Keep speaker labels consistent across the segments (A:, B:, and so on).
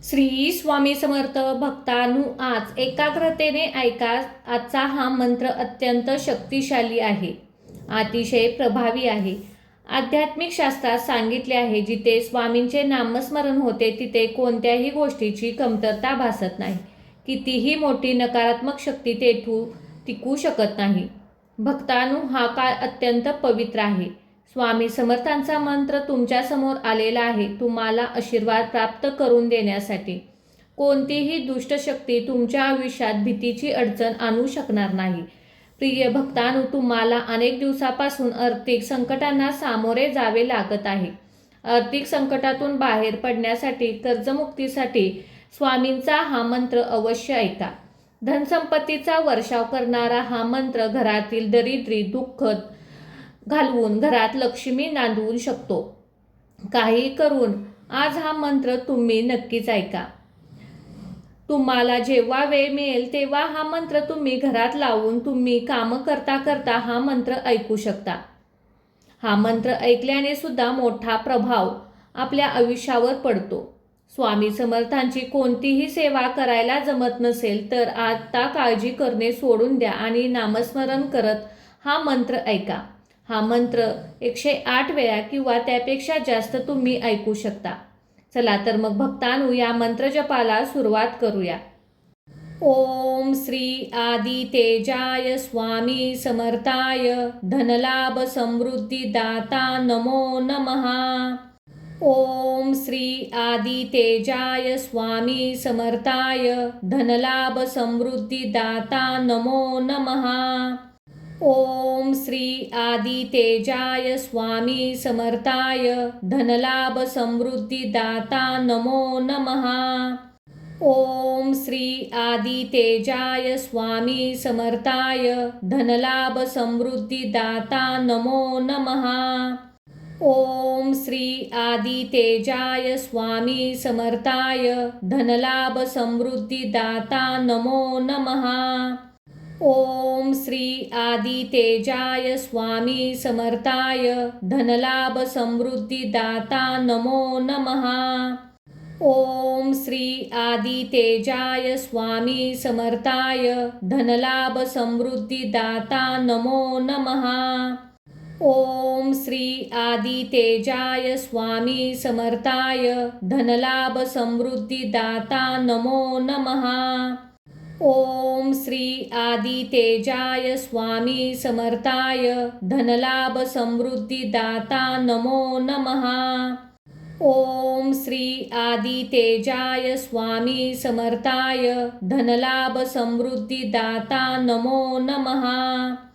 A: श्री स्वामी समर्थ भक्तांनो, आज एकाग्रतेने ऐका. आजचा हा मंत्र अत्यंत शक्तिशाली आहे, अतिशय प्रभावी आहे. आध्यात्मिक शास्त्रात सांगितले आहे, जिथे स्वामींचे नामस्मरण होते तिथे कोणत्याही गोष्टीची कमतरता भासत नाही. कितीही मोठी नकारात्मक शक्ती तेथून टिकू शकत नाही. भक्तांनो, हा काळ अत्यंत पवित्र आहे. स्वामी समर्थांचा मंत्र तुमच्या समोर आलेला आहे, तुम्हाला आशीर्वाद प्राप्त करून देण्यासाठी. कोणतीही दुष्ट शक्ती तुमच्या आयुष्यात भीतीची अडचण आणू शकणार नाही. प्रिय भक्तांनो, तुम्हाला अनेक दिवसापासून आर्थिक संकटांना सामोरे जावे लागत आहे. आर्थिक संकटातून बाहेर पडण्यासाठी, कर्जमुक्तीसाठी स्वामींचा हा मंत्र अवश्य ऐका. धनसंपत्तीचा वर्षाव करणारा हा मंत्र घरातील दरिद्री, दुःख घालवून घरात लक्ष्मी नांदवू शकतो. काही करून आज हा मंत्र तुम्ही नक्कीच ऐका. तुम्हाला जेव्हा वेळ मिळेल तेव्हा हा मंत्र तुम्ही घरात लावून तुम्ही काम करता करता हा मंत्र ऐकू शकता. हा मंत्र ऐकल्याने सुद्धा मोठा प्रभाव आपल्या आयुष्यावर पडतो. स्वामी समर्थांची कोणतीही सेवा करायला जमत नसेल तर आता काळजी करणे सोडून द्या आणि नामस्मरण करत हा मंत्र ऐका. हा मंत्र 108 वेळा किंवा त्यापेक्षा जास्त तुम्ही ऐकू शकता. चला तर मग भक्तांनो, या मंत्रजपाला सुरुवात करूया. ओम श्री आदि तेजाय स्वामी समर्थाय धनलाभ समृद्धी दाता नमो नमः. ओम श्री आदि तेजाय स्वामी समर्थाय धनलाभ समृद्धी दाता नमो नमः. ओम श्री आदि तेजाय स्वामी समर्थाय धनलाभ समृद्धी दाता नमो नमः. ओम श्री आदि तेजाय स्वामी समर्थाय धनलाभ समृद्धी दाता नमो नमः. ओम श्री आदि तेजाय स्वामी समर्थाय धनलाभ समृद्धी दाता नमो नमः. ओम श्री आदि तेजाय स्वामी समर्थाय धनलाभ समृद्धी दाता नमो नमः. ओम श्री आदि तेजाय स्वामी समर्थाय धनलाभ समृद्धी दाता नमो नमः. ओम श्री आदि तेजाय स्वामी समर्थाय धनलाभ समृद्धी दाता नमो नमः. ओम श्री आदि तेजाय स्वामी समर्थाय धनलाभ समृद्धी दाता नमो नमः. ओम श्री आदि तेजाय स्वामी समर्थाय धनलाभ समृद्धी दाता नमो नमः.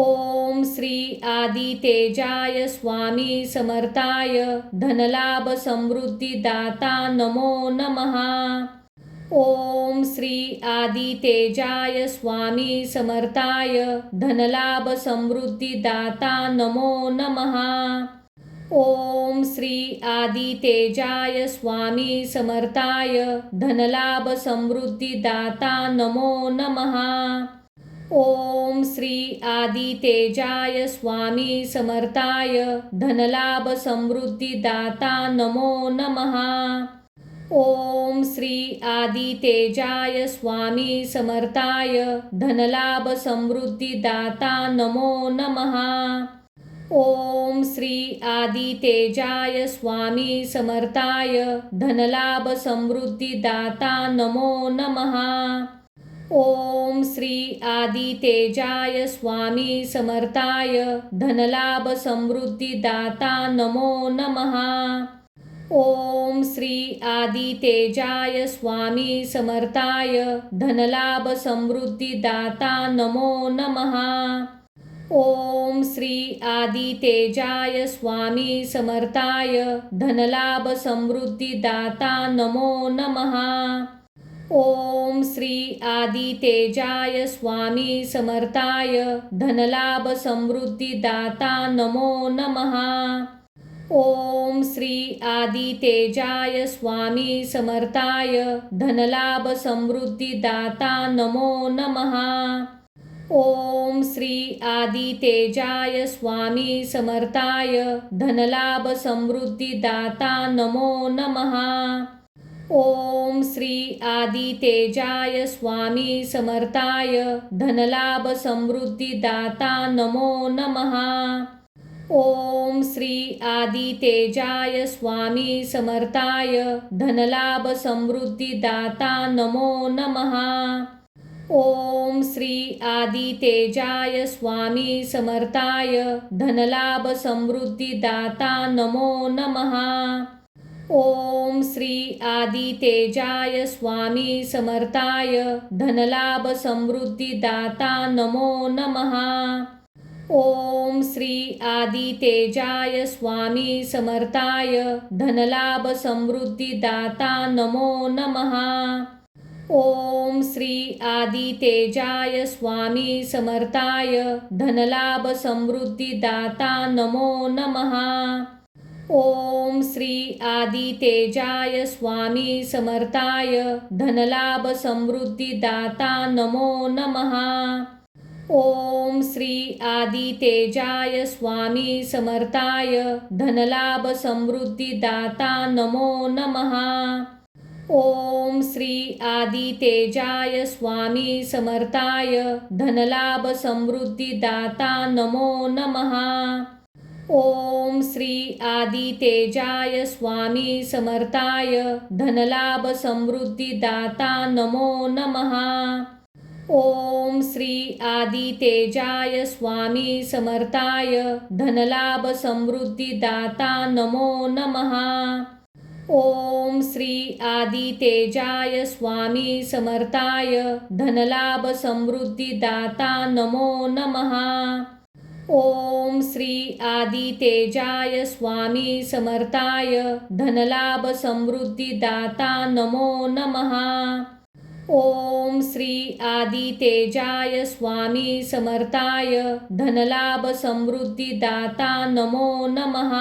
A: ओम श्री आदि तेजाय स्वामी समर्थाय धनलाभ समृद्धी दाता नमो नमः. ओम श्री आदि तेजाय स्वामी समर्थाय धनलाभ समृद्धी दाता नमो नमः. ओम श्री आदि तेजाय स्वामी समर्थाय धनलाभ समृद्धी दाता नमो नमः. ओम श्री आदि तेजाय स्वामी समर्थाय धनलाभ समृद्धी दाता नमो नमः. ओम श्री आदि तेजाय स्वामी समर्थाय धनलाभ समृद्धी दाता नमो नमः. ओम श्री आदि तेजाय स्वामी समर्थाय धनलाभ समृद्धी दाता नमो नमः. ओम श्री आदि तेजाय स्वामी समर्थाय धनलाभ समृद्धी दाता नमो नमः. ओम श्री आदि तेजाय स्वामी समर्थाय धनलाभ समृद्धी दाता नमो नमः. ओम श्री आदि तेजाय स्वामी समर्थाय धनलाभ समृद्धी दाता नमो नमः. ओम श्री आदि तेजाय स्वामी समर्थाय धनलाभ समृद्धी दाता नमो नमः. ओम श्री आदि तेजाय स्वामी समर्थाय धनलाभ समृद्धी दाता नमो नमः. ओम श्री आदि तेजाय स्वामी समर्थाय धनलाभ समृद्धी दाता नमो नमः. ओम श्री आदितेजाय स्वामी समर्थाय धनलाभ समृद्धिदाता नमो नमः। ओम श्री आदितेजाय स्वामी समर्थाय धनलाभ समृद्धिदाता नमो नमः। ओम श्री आदितेजाय स्वामी समर्थाय धनलाभ समृद्धिदाता नमो नमः। ओम श्री आदितेजाय स्वामी समर्थाय धनलाभ समृद्धिदाता नमो नमः। ओम श्री आदितेजाय स्वामी समर्थाय धनलाभ समृद्धिदाता नमो नमः। ओम श्री आदितेजाय स्वामी समर्थाय धनलाभ समृद्धिदाता नमो नमः। ओम श्री आदितेजाय स्वामी समर्थाय धनलाभ समृद्धिदाता नमो नमः। ओम श्री आदितेजाय स्वामी समर्थाय धनलाभ समृद्धिदाता नमो नमः। ओम श्री आदितेजाय स्वामी समर्थाय धनलाभ समृद्धिदाता नमो नमः। ओम श्री आदितेजाय स्वामी समर्थाय धनलाभ समृद्धिदाता नमो नमः। ओम श्री आदितेजाय स्वामी समर्थाय धनलाभ समृद्धिदाता नमो नमः। ओम श्री आदितेजाय स्वामी समर्थाय धनलाभ समृद्धिदाता नमो नमः। ओम श्री आदितेजाय स्वामी समर्थाय धनलाभ समृद्धिदाता नमो नमः। ओम श्री आदितेजाय स्वामी समर्थाय धनलाभ समृद्धिदाता नमो नमः।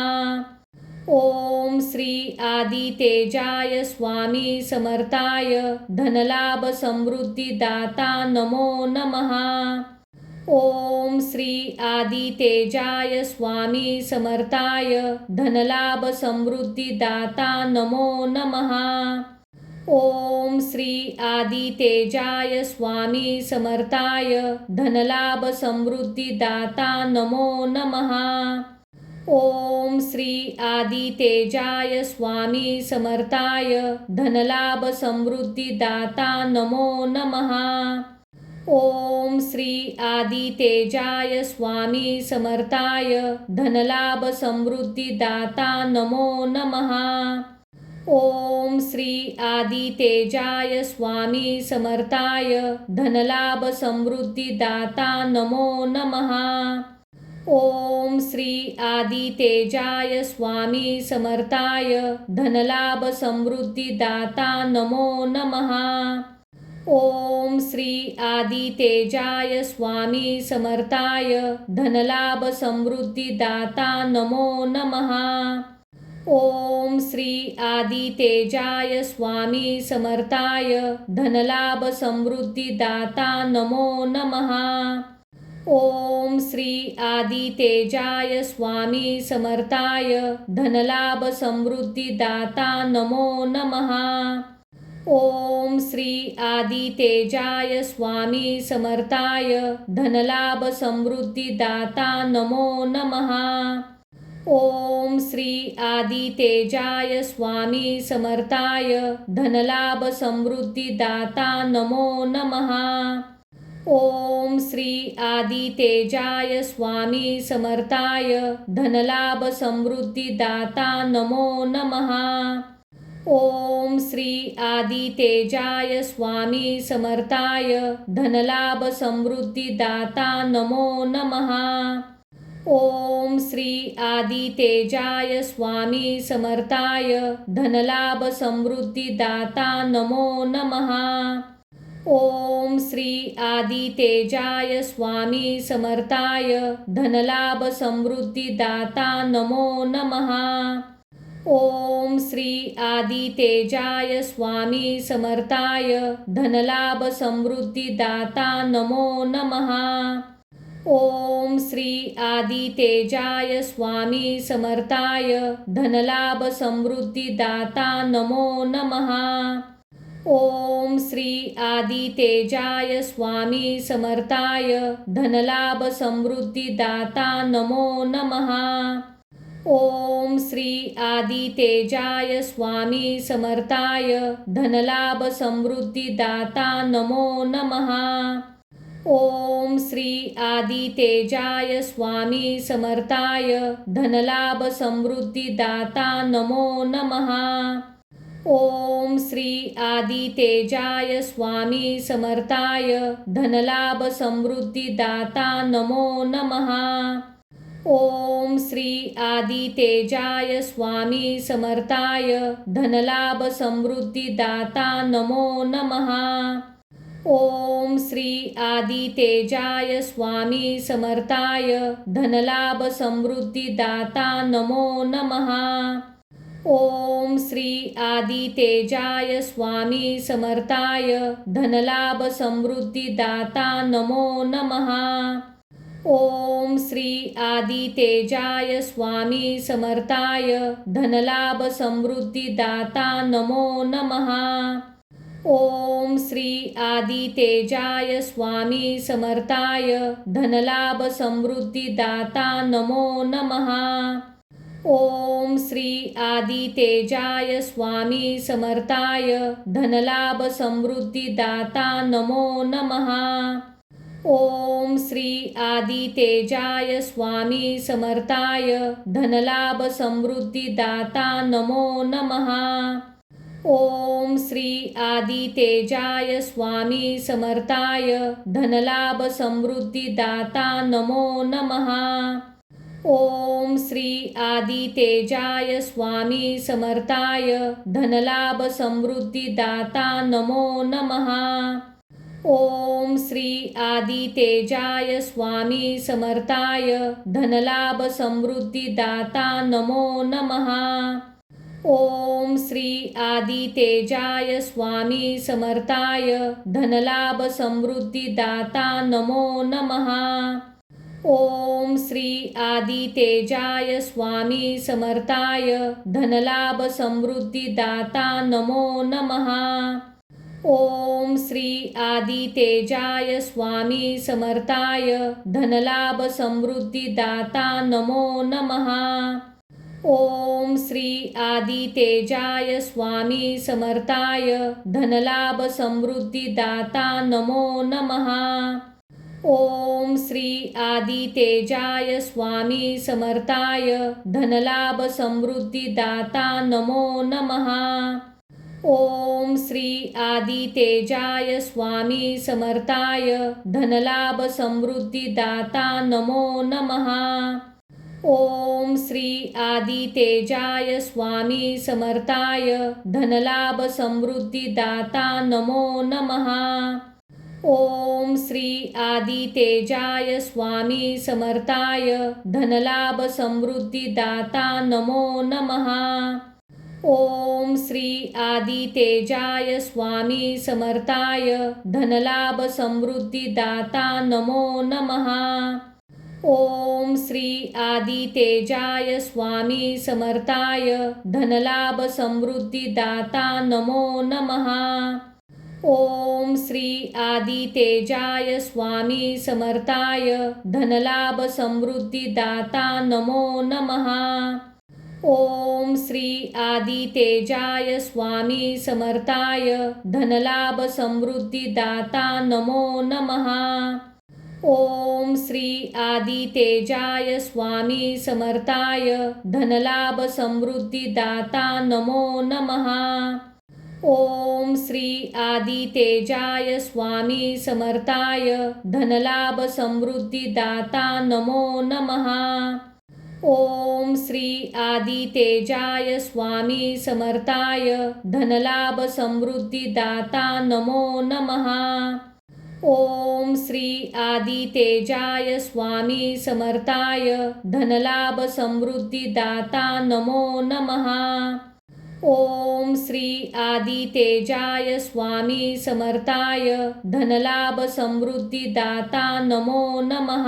A: ओम श्री आदितेजाय स्वामी समर्थाय धनलाभ समृद्धिदाता नमो नमः। ओम श्री आदितेजाय स्वामी समर्थाय धनलाभ समृद्धिदाता नमो नमः। ओम श्री आदितेजाय स्वामी समर्थाय धनलाभ समृद्धिदाता नमो नमः। ओम श्री आदितेजाय स्वामी समर्थाय धनलाभ समृद्धिदाता नमो नमः। ओम श्री आदितेजाय स्वामी समर्थाय धनलाभ समृद्धिदाता नमो नमः। ओम श्री आदितेजाय स्वामी समर्थाय धनलाभ समृद्धिदाता नमो नमः। ओम श्री आदितेजाय स्वामी समर्थाय धनलाभ समृद्धिदाता नमो नमः। ओम श्री आदितेजाय स्वामी समर्थाय धनलाभ समृद्धिदाता नमो नमः। ओम श्री आदितेजाय स्वामी समर्थाय धनलाभ समृद्धिदाता नमो नमः। ओम श्री आदितेजाय स्वामी समर्थाय धनलाभ समृद्धिदाता नमो नमः। ओम श्री आदितेजाय स्वामी समर्थाय धनलाभ समृद्धिदाता नमो नमः। ओम श्री आदितेजाय स्वामी समर्थाय धनलाभ समृद्धिदाता नमो नमः। ओम श्री आदितेजाय स्वामी समर्थाय धनलाभ समृद्धिदाता नमो नमः। ओम श्री आदितेजाय स्वामी समर्थाय धनलाभ समृद्धिदाता नमो नमः। ओम श्री आदितेजाय स्वामी समर्थाय धनलाभ समृद्धिदाता नमो नमः। ओम श्री आदितेजाय स्वामी समर्थाय धनलाभ समृद्धिदाता नमो नमः। ओम श्री आदितेजाय स्वामी समर्थाय धनलाभ समृद्धिदाता नमो नमः। ओम श्री आदितेजाय स्वामी समर्थाय धनलाभ समृद्धिदाता नमो नमः। ओम श्री आदितेजाय स्वामी समर्थाय धनलाभ समृद्धिदाता नमो नमः। ओम श्री आदितेजाय स्वामी समर्थाय धनलाभ समृद्धिदाता नमो नमः। ओम श्री आदितेजाय स्वामी समर्थाय धनलाभ समृद्धिदाता नमो नमः। ओम श्री आदितेजाय स्वामी समर्थाय धनलाभ समृद्धिदाता नमो नमः। ओम श्री आदितेजाय स्वामी समर्थाय धनलाभ समृद्धिदाता नमो नमः। ओम श्री आदितेजाय स्वामी समर्थाय धनलाभ समृद्धिदाता नमो नमः। ओम श्री आदितेजाय स्वामी समर्थाय धनलाभ समृद्धिदाता नमो नमः। ओम श्री आदितेजाय स्वामी समर्थाय धनलाभ समृद्धिदाता नमो नमः। ओम श्री आदितेजाय स्वामी समर्थाय धनलाभ समृद्धिदाता नमो नमः। ओम श्री आदितेजाय स्वामी समर्थाय धनलाभ समृद्धिदाता नमो नमः। ओम श्री आदितेजाय स्वामी समर्थाय धनलाभ समृद्धिदाता नमो नमः। ओम श्री आदितेजाय स्वामी समर्थाय धनलाभ समृद्धिदाता नमो नमः। ओम श्री आदितेजाय स्वामी समर्थाय धनलाभ समृद्धिदाता नमो नमः। ओम श्री आदितेजाय स्वामी समर्थाय धनलाभ समृद्धिदाता नमो नमः। ओम श्री आदितेजाय स्वामी समर्थाय धनलाभ समृद्धिदाता नमो नमः। ओम श्री आदितेजाय स्वामी समर्थाय धनलाभ समृद्धिदाता नमो नमः। ओम श्री आदितेजाय स्वामी समर्थाय धनलाभ समृद्धिदाता नमो नमः। ओम श्री आदितेजाय स्वामी समर्थाय धनलाभ समृद्धिदाता नमो नमः। ओम श्री आदितेजाय स्वामी समर्थाय धनलाभ समृद्धिदाता नमो नमः। ओम श्री आदितेजाय स्वामी समर्थाय धनलाभ समृद्धिदाता नमो नमः। ओम श्री आदितेजाय स्वामी समर्थाय धनलाभ समृद्धिदाता नमो नमः। ओम श्री आदितेजाय स्वामी समर्थाय धनलाभ समृद्धिदाता नमो नमः। ओम श्री आदितेजाय स्वामी समर्थाय धनलाभ समृद्धिदाता नमो नमः। ओम श्री आदितेजाय स्वामी समर्थाय धनलाभ समृद्धिदाता नमो नमः। ओम श्री आदितेजाय स्वामी समर्थाय धनलाभ समृद्धिदाता नमो नमः। ओम श्री आदितेजाय स्वामी समर्थाय धनलाभ समृद्धिदाता नमो नमः। ओम श्री आदितेजाय स्वामी समर्थाय धनलाभ समृद्धिदाता नमो नमः। ओम श्री आदितेजाय स्वामी समर्थाय धनलाभ समृद्धिदाता नमो नमः। ओम श्री आदितेजाय स्वामी समर्थाय धनलाभ समृद्धिदाता नमो नमः। ओम श्री आदितेजाय स्वामी समर्थाय धनलाभ समृद्धिदाता नमो नमः। ओम श्री आदितेजाय स्वामी समर्थाय धनलाभ समृद्धिदाता नमो नमः।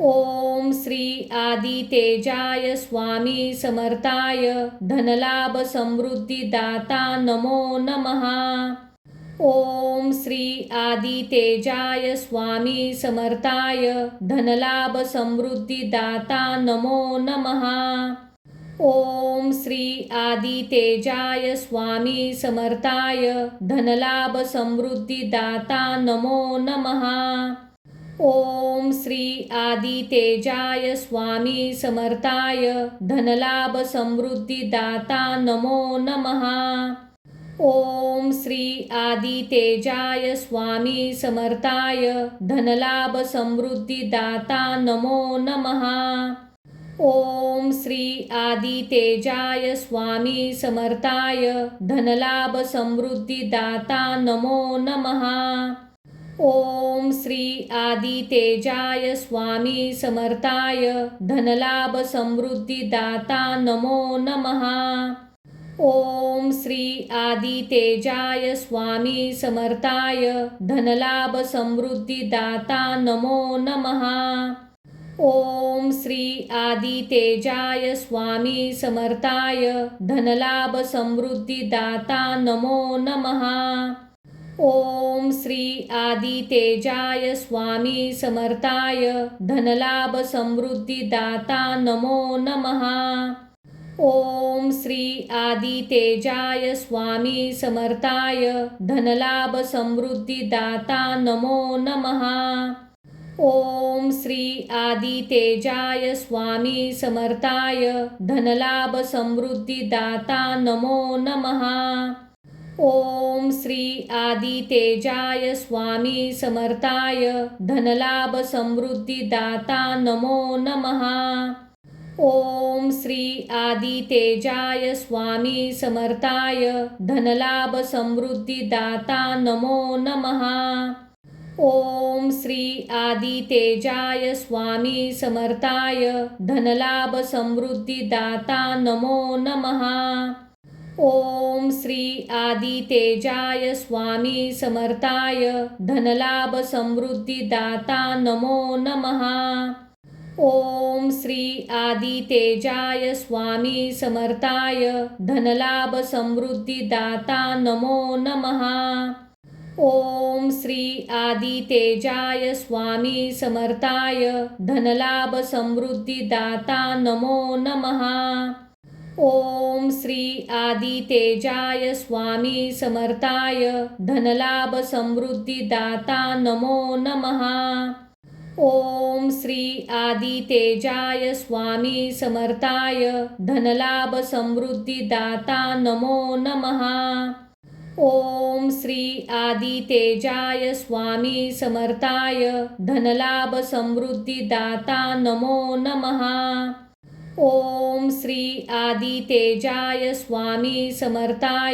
A: ओम श्री आदितेजाय स्वामी समर्थाय धनलाभ समृद्धिदाता नमो नमः। ओम श्री आदितेजाय स्वामी समर्थाय धनलाभ समृद्धिदाता नमो नमः। ओम श्री आदितेजाय स्वामी समर्थाय धनलाभ समृद्धिदाता नमो नमः। ओम श्री आदितेजाय स्वामी समर्थाय धनलाभ समृद्धिदाता नमो नमः। ओम श्री आदितेजाय स्वामी समर्थाय धनलाभ समृद्धिदाता नमो नमः। ओम श्री आदितेजाय स्वामी समर्थाय धनलाभ समृद्धिदाता नमो नमः। ओम श्री आदितेजाय स्वामी समर्थाय धनलाभ समृद्धिदाता नमो नमः। ओम श्री आदितेजाय स्वामी समर्थाय धनलाभ समृद्धिदाता नमो नमः। ओम श्री आदितेजाय स्वामी समर्थाय धनलाभ समृद्धिदाता नमो नमः। ओम श्री आदितेजाय स्वामी समर्थाय धनलाभ समृद्धिदाता नमो नमः। ओम श्री आदितेजाय स्वामी समर्थाय धनलाभ समृद्धिदाता नमो नमः। ओम श्री आदितेजाय स्वामी समर्थाय धनलाभ समृद्धिदाता नमो नमः। ओम श्री आदितेजाय स्वामी समर्थाय धनलाभ समृद्धिदाता नमो नमः। ओम श्री आदितेजाय स्वामी समर्थाय धनलाभ समृद्धिदाता नमो नमः। ओम श्री आदितेजाय स्वामी समर्थाय धनलाभ समृद्धिदाता नमो नमः। ओम श्री आदितेजाय स्वामी समर्थाय धनलाभ समृद्धिदाता नमो नमः। ओम श्री आदितेजाय स्वामी समर्थाय धनलाभ समृद्धिदाता नमो नमः। ओम श्री आदितेजाय स्वामी समर्थाय धनलाभ समृद्धिदाता नमो नमः। ओम श्री आदितेजाय स्वामी समर्थाय धनलाभ समृद्धिदाता नमो नमः। ओम श्री आदितेजाय स्वामी समर्थाय धनलाभ समृद्धिदाता नमो नमः। ओम श्री आदितेजाय स्वामी समर्थाय धनलाभ समृद्धिदाता नमो नमः। ओम श्री आदितेजाय स्वामी समर्थाय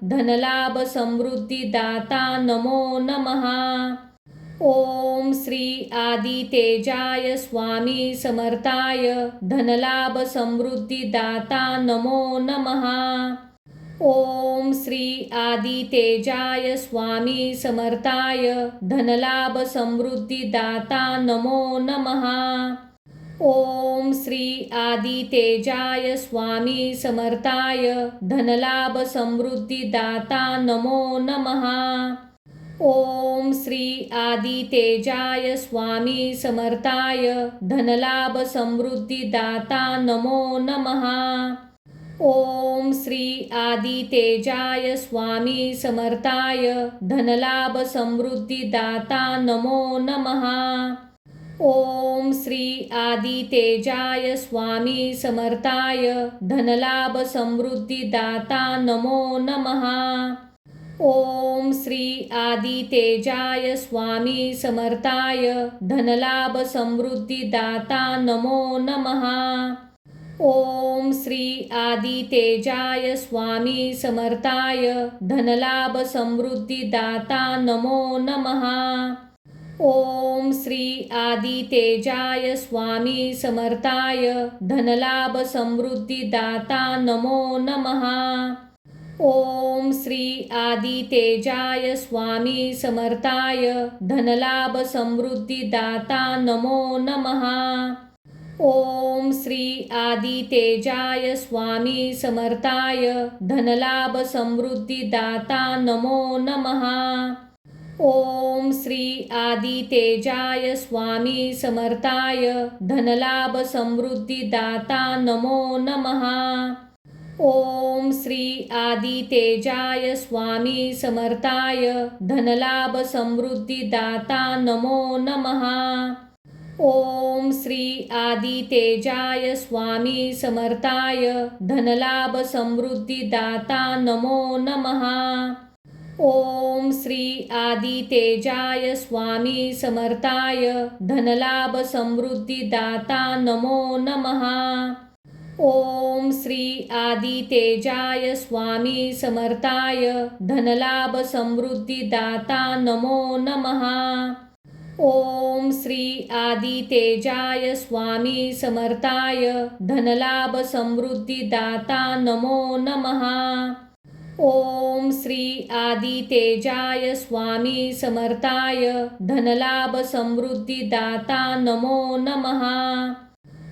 A: धनलाभ समृद्धिदाता नमो नमः। ओम श्री आदितेजाय स्वामी समर्थाय धनलाभ समृद्धिदाता नमो नमः। ओम श्री आदितेजाय स्वामी समर्थाय धनलाभ समृद्धिदाता नमो नमः। ओम श्री आदितेजाय स्वामी समर्थाय धनलाभ समृद्धिदाता नमो नमः। ओम श्री आदितेजाय स्वामी समर्थाय धनलाभ समृद्धिदाता नमो नमः। ओम श्री आदितेजाय स्वामी समर्थाय धनलाभ समृद्धिदाता नमो नमः। ओम श्री आदितेजाय स्वामी समर्थाय धनलाभ समृद्धिदाता नमो नमः। ओम श्री आदितेजाय स्वामी समर्थाय धनलाभ समृद्धिदाता नमो नमः। ओम श्री आदितेजाय स्वामी समर्थाय धनलाभ समृद्धिदाता नमो नमः। ओम श्री आदितेजाय स्वामी समर्थाय धनलाभ समृद्धिदाता नमो नमः। ओम श्री आदितेजाय स्वामी समर्थाय धनलाभ समृद्धिदाता नमो नमः। ओम श्री आदितेजाय स्वामी समर्थाय धनलाभ समृद्धिदाता नमो नमः। ओम श्री आदितेजाय स्वामी समर्थाय धनलाभ समृद्धिदाता नमो नमः। ओम श्री आदितेजाय स्वामी समर्थाय धनलाभ समृद्धिदाता नमो नमः। ओम श्री आदितेजाय स्वामी समर्थाय धनलाभ समृद्धिदाता नमो नमः। ओम श्री आदितेजाय स्वामी समर्थाय धनलाभ समृद्धिदाता नमो नमः। ओम श्री आदितेजाय स्वामी समर्थाय धनलाभ समृद्धिदाता नमो नमः। ओम श्री आदितेजाय स्वामी समर्थाय धनलाभ समृद्धिदाता नमो नमः। ओम श्री आदितेजाय स्वामी समर्थाय धनलाभ समृद्धिदाता नमो नमः।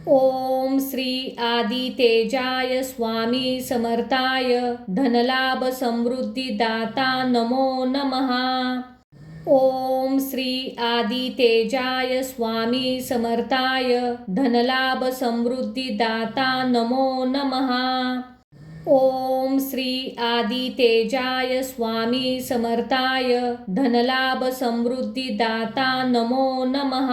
A: ओम श्री आदितेजाय स्वामी समर्थाय धनलाभ समृद्धिदाता नमो नमः। ओम श्री आदितेजाय स्वामी समर्थाय धनलाभ समृद्धिदाता नमो नमः। ओम श्री आदितेजाय स्वामी समर्थाय धनलाभ समृद्धिदाता नमो नमः।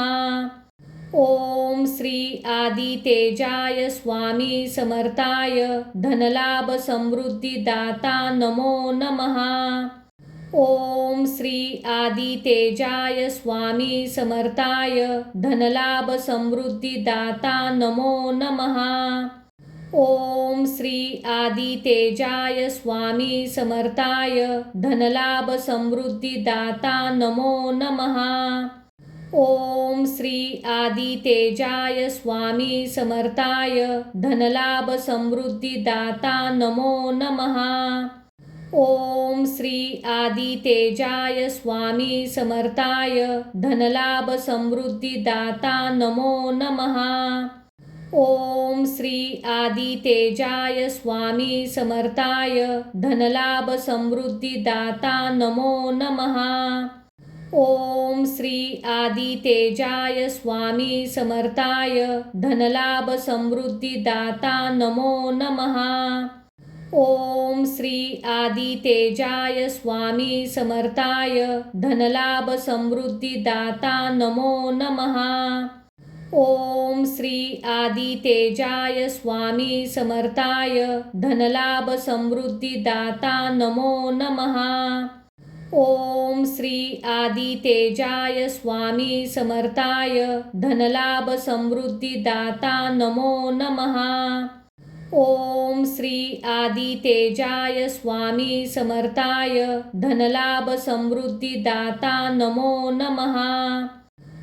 A: ओम श्री आदितेजाय स्वामी समर्थाय धनलाभ समृद्धिदाता नमो नमः। ओम श्री आदितेजाय स्वामी समर्थाय धनलाभ समृद्धिदाता नमो नमः। ओम श्री आदितेजाय स्वामी समर्थाय धनलाभ समृद्धिदाता नमो नमः। ओम श्री आदितेजाय स्वामी समर्थाय धनलाभ समृद्धिदाता नमो नमः। ओम श्री आदितेजाय स्वामी समर्थाय धनलाभ समृद्धिदाता नमो नमः। ओम श्री आदितेजाय स्वामी समर्थाय धनलाभ समृद्धिदाता नमो नमः। ओम श्री आदितेजाय स्वामी समर्थाय धनलाभ समृद्धिदाता नमो नमः। ओम श्री आदितेजाय स्वामी समर्थाय धनलाभ समृद्धिदाता नमो नमः। ओम श्री आदितेजाय स्वामी समर्थाय धनलाभ समृद्धिदाता नमो नमः। ओम श्री आदितेजाय स्वामी समर्थाय धनलाभ समृद्धिदाता नमो नमः। ओम श्री आदितेजाय स्वामी समर्थाय धनलाभ समृद्धिदाता नमो नमः।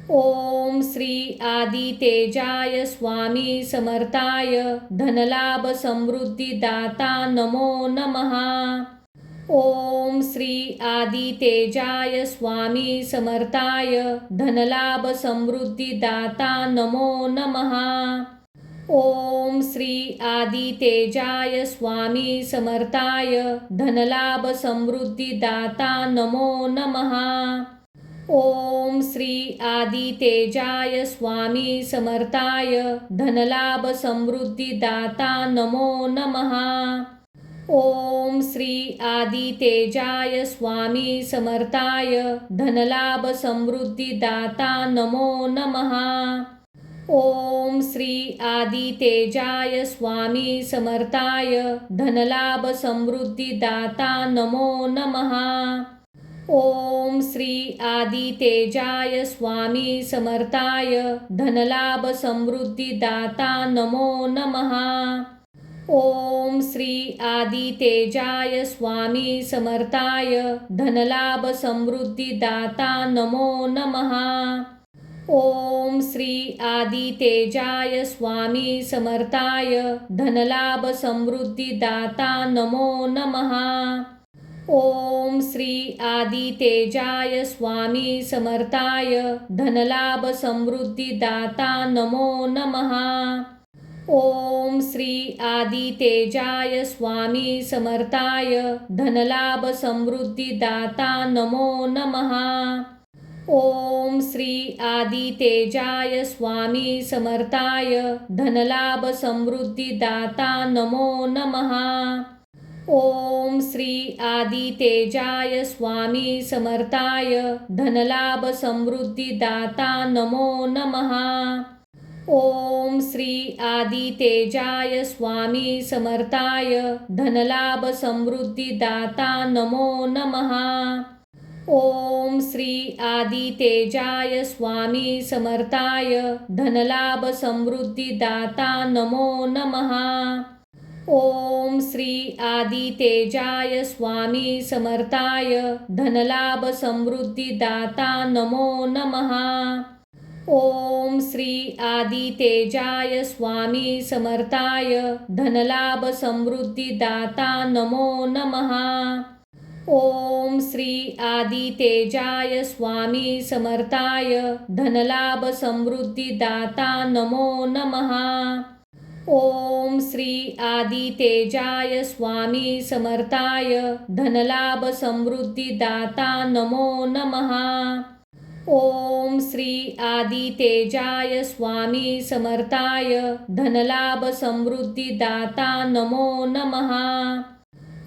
A: ओम श्री आदितेजाय स्वामी समर्थाय धनलाभ समृद्धिदाता नमो नमः। ओम श्री आदितेजाय स्वामी समर्थाय धनलाभ समृद्धिदाता नमो नमः। ओम श्री आदितेजाय स्वामी समर्थाय धनलाभ समृद्धिदाता नमो नमः। ओम श्री आदितेजाय स्वामी समर्थाय धनलाभ समृद्धिदाता नमो नमः। ओम श्री आदितेजाय स्वामी समर्थाय धनलाभ समृद्धिदाता नमो नमः। ओम श्री आदितेजाय स्वामी समर्थाय धनलाभ समृद्धिदाता नमो नमः। ओम श्री आदितेजाय स्वामी समर्थाय धनलाभ समृद्धिदाता नमो नमः। ओम श्री आदितेजाय स्वामी समर्थाय धनलाभ समृद्धिदाता नमो नमः। ओम श्री आदितेजाय स्वामी समर्थाय धनलाभ समृद्धिदाता नमो नमः। ओम श्री आदितेजाय स्वामी समर्थाय धनलाभ समृद्धिदाता नमो नमः। ओम श्री आदितेजाय स्वामी समर्थाय धनलाभ समृद्धिदाता नमो नमः। ओम श्री आदितेजाय स्वामी समर्थाय धनलाभ समृद्धिदाता नमो नमः। ओम श्री आदितेजाय स्वामी समर्थाय धनलाभ समृद्धिदाता नमो नमः। ओम श्री आदितेजाय स्वामी समर्थाय धनलाभ समृद्धिदाता नमो नमः। ओम श्री आदितेजाय स्वामी समर्थाय धनलाभ समृद्धिदाता नमो नमः। ओम श्री आदितेजाय स्वामी समर्थाय धनलाभ समृद्धिदाता नमो नमः। ओम श्री आदितेजाय स्वामी समर्थाय धनलाभ समृद्धिदाता नमो नमः। ओम श्री आदितेजाय स्वामी समर्थाय धनलाभ समृद्धिदाता नमो नमः। ओम श्री आदितेजाय स्वामी समर्थाय धनलाभ समृद्धिदाता नमो नमः। ओम श्री आदितेजाय स्वामी समर्थाय धनलाभ समृद्धिदाता नमो नमः।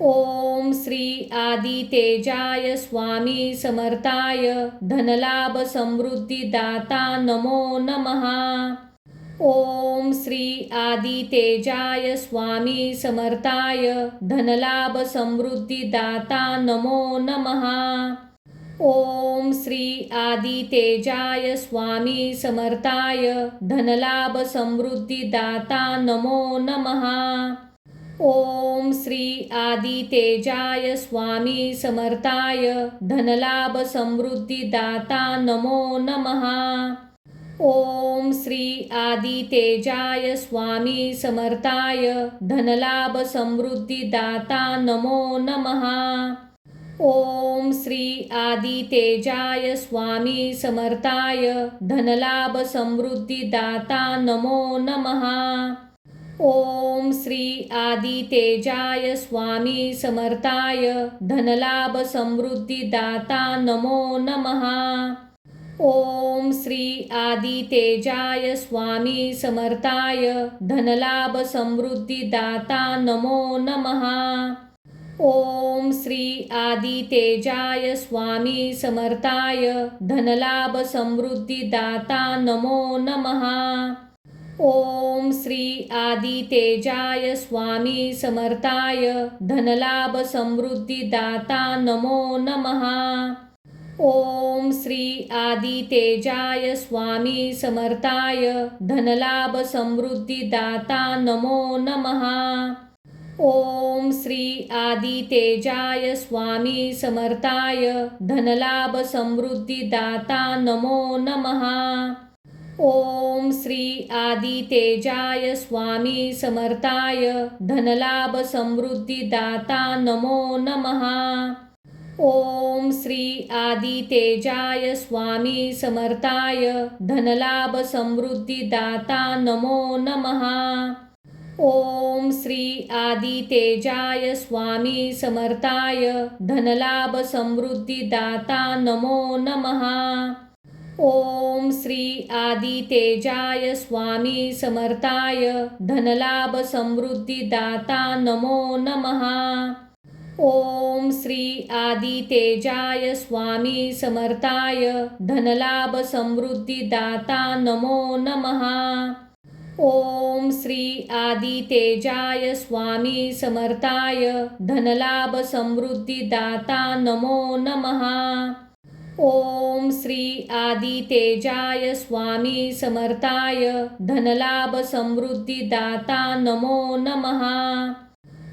A: ओम श्री आदितेजाय स्वामी समर्थाय धनलाभ समृद्धिदाता नमो नमः। ओम श्री आदितेजाय स्वामी समर्थाय धनलाभ समृद्धिदाता नमो नमः। ओम श्री आदितेजाय स्वामी समर्थाय धनलाभ समृद्धिदाता नमो नमः। ओम श्री आदितेजाय स्वामी समर्थाय धनलाभ समृद्धिदाता नमो नमः। ओम श्री आदितेजाय स्वामी समर्थाय धनलाभ समृद्धिदाता नमो नमः। ओम श्री आदितेजाय स्वामी समर्थाय धनलाभ समृद्धिदाता नमो नमः। ओम श्री आदितेजाय स्वामी समर्थाय धनलाभ समृद्धिदाता नमो नमः। ओम श्री आदितेजाय स्वामी समर्थाय धनलाभ समृद्धिदाता नमो नमः। ओम श्री आदितेजाय स्वामी समर्थाय धनलाभ समृद्धिदाता नमो नमः। ओम श्री आदितेजाय स्वामी समर्थाय धनलाभ समृद्धिदाता नमो नमः। ओम श्री आदितेजाय स्वामी समर्थाय धनलाभ समृद्धिदाता नमो नमः। ओम श्री आदितेजाय स्वामी समर्थाय धनलाभ समृद्धिदाता नमो नमः। ओम श्री आदितेजाय स्वामी समर्थाय धनलाभ समृद्धिदाता नमो नमः। ओम श्री आदितेजाय स्वामी समर्थाय धनलाभ समृद्धिदाता नमो नमः। ओम श्री आदितेजाय स्वामी समर्थाय धनलाभ समृद्धिदाता नमो नमः। ओम श्री आदितेजाय स्वामी समर्थाय धनलाभ समृद्धिदाता नमो नमः। ओम श्री आदितेजाय स्वामी समर्थाय धनलाभ समृद्धिदाता नमो नमः। ओम श्री आदितेजाय स्वामी समर्थाय धनलाभ समृद्धिदाता नमो नमः। ओम श्री आदितेजाय स्वामी समर्थाय धनलाभ समृद्धिदाता नमो नमः।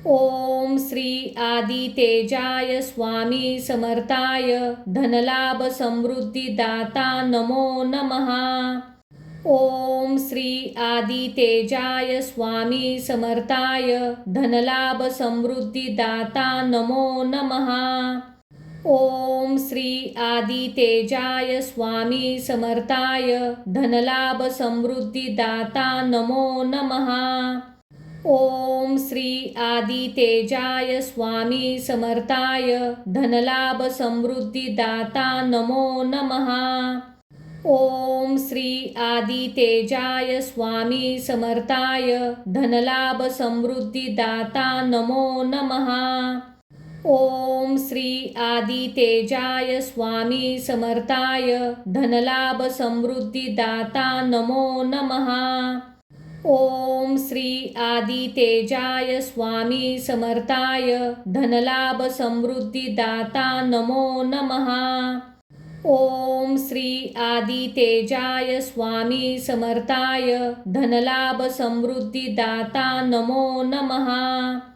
A: ओम श्री आदितेजाय स्वामी समर्थाय धनलाभ समृद्धिदाता नमो नमः। ओम श्री आदितेजाय स्वामी समर्थाय धनलाभ समृद्धिदाता नमो नमः। ओम श्री आदितेजाय स्वामी समर्थाय धनलाभ समृद्धिदाता नमो नमः। ओम श्री आदितेजाय स्वामी समर्थाय धनलाभ समृद्धिदाता नमो नमः। ओम श्री आदितेजाय स्वामी समर्थाय धनलाभ समृद्धिदाता नमो नमः। ओम श्री आदितेजाय स्वामी समर्थाय धनलाभ समृद्धिदाता नमो नमः। ओम श्री आदितेजाय स्वामी समर्थाय धनलाभ समृद्धिदाता नमो नमः। ओम श्री आदितेजाय स्वामी समर्थाय धनलाभ समृद्धिदाता नमो नमः।